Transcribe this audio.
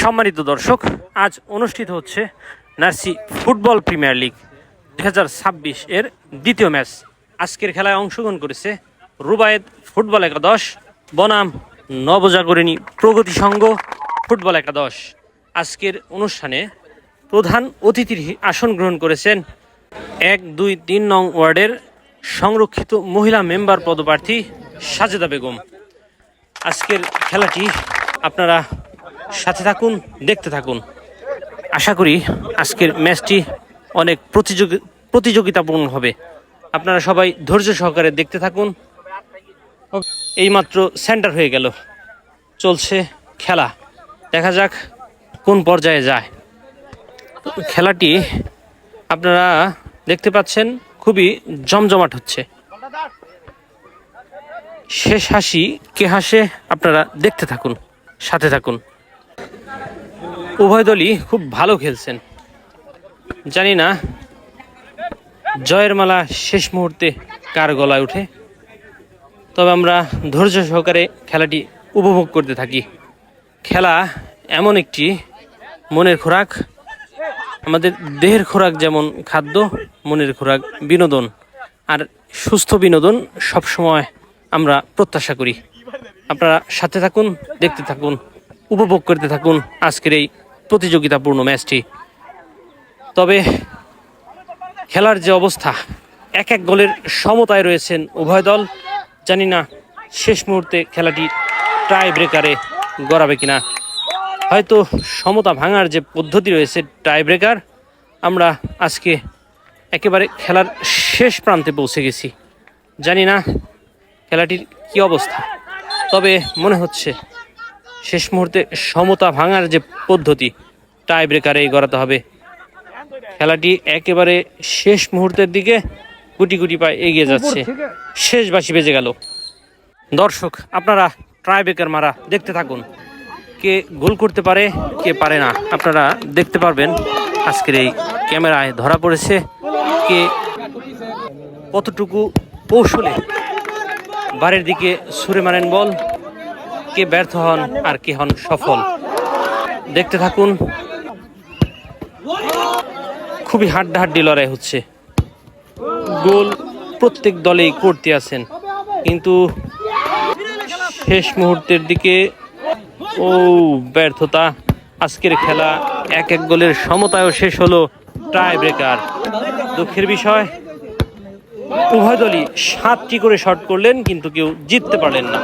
সম্মানিত দর্শক, আজ অনুষ্ঠিত হচ্ছে নার্সি ফুটবল প্রিমিয়ার লিগ 2026 এর দ্বিতীয় ম্যাচ। আজকের খেলায় অংশগ্রহণ করেছে রুবায়েত ফুটবল একাদশ বনাম নবজাগরণী প্রগতি সংঘ ফুটবল একাদশ। আজকের অনুষ্ঠানে প্রধান অতিথির আসন গ্রহণ করেছেন 1, 2, 3 নং ওয়ার্ডের সংরক্ষিত মহিলা মেম্বার পদপ্রার্থী সাজেদা বেগম। আজকের খেলাটি আপনারা সাথে থাকুন, দেখতে থাকুন। আশা করি আজকের ম্যাচটি অনেক প্রতিযোগিতাপূর্ণ হবে। আপনারা সবাই ধৈর্য সহকারে দেখতে থাকুন। এইমাত্র সেন্টার হয়ে গেল, চলছে খেলা। দেখা যাক কোন পর্যায়ে যায় খেলাটি। আপনারা দেখতে পাচ্ছেন খুবই জমজমাট হচ্ছে। শেষ হাসি কে হাসে, আপনারা দেখতে থাকুন, সাথে থাকুন। উভয় দলই খুব ভালো খেলছেন। জানি না জয়ের মালা শেষ মুহূর্তে কার গলায় ওঠে, তবে আমরা ধৈর্য সহকারে খেলাটি উপভোগ করতে থাকি। খেলা এমন একটি মনের খোরাক। আমাদের দেহের খোরাক যেমন খাদ্য, মনের খোরাক বিনোদন। আর সুস্থ বিনোদন সবসময় আমরা প্রত্যাশা করি। আপনারা সাথে থাকুন, দেখতে থাকুন, উপভোগ করতে থাকুন আজকের এই প্রতিযোগিতাপূর্ণ ম্যাচটি। তবে খেলার যে অবস্থা, এক গোলের সমতায় রয়েছেন উভয় দল। জানি না শেষ মুহূর্তে খেলাটি টাই ব্রেকারে গড়াবে কিনা। হয়তো সমতা ভাঙার যে পদ্ধতি রয়েছে টাই ব্রেকার, আমরা আজকে একেবারে খেলার শেষ প্রান্তে পৌঁছে গেছি। জানি না খেলাটির কি অবস্থা, তবে মনে হচ্ছে শেষ মুহূর্তে সমতা ভাঙার যে পদ্ধতি টাই ব্রেকারে গড়াতে হবে। খেলাটি একেবারে শেষ মুহূর্তের দিকে গুটি গুটি পায়ে এগিয়ে যাচ্ছে। শেষ বাঁশি বেজে গেল। দর্শক, আপনারা টাই ব্রেকার মারা দেখতে থাকুন। কে গোল করতে পারে, কে পারে না, আপনারা দেখতে পারবেন। আজকের এই ক্যামেরায় ধরা পড়েছে কে কতটুকু কৌশলে বারের দিকে ছুঁড়ে মারেন বল, কে ব্যর্থ হন আর কে হন সফল। দেখতে থাকুন। খুবই হাড্ডাহাড্ডি লড়াই হচ্ছে। গোল প্রত্যেক দলেই করতে আছেন, কিন্তু শেষ মুহূর্তের দিকে ব্যর্থতা। আজকের খেলা এক গোলের সমতায়ও শেষ হলো টাই ব্রেকার। দুঃখের বিষয়, উভয় দলই 7টি করে শট করলেন, কিন্তু কেউ জিততে পারলেন না।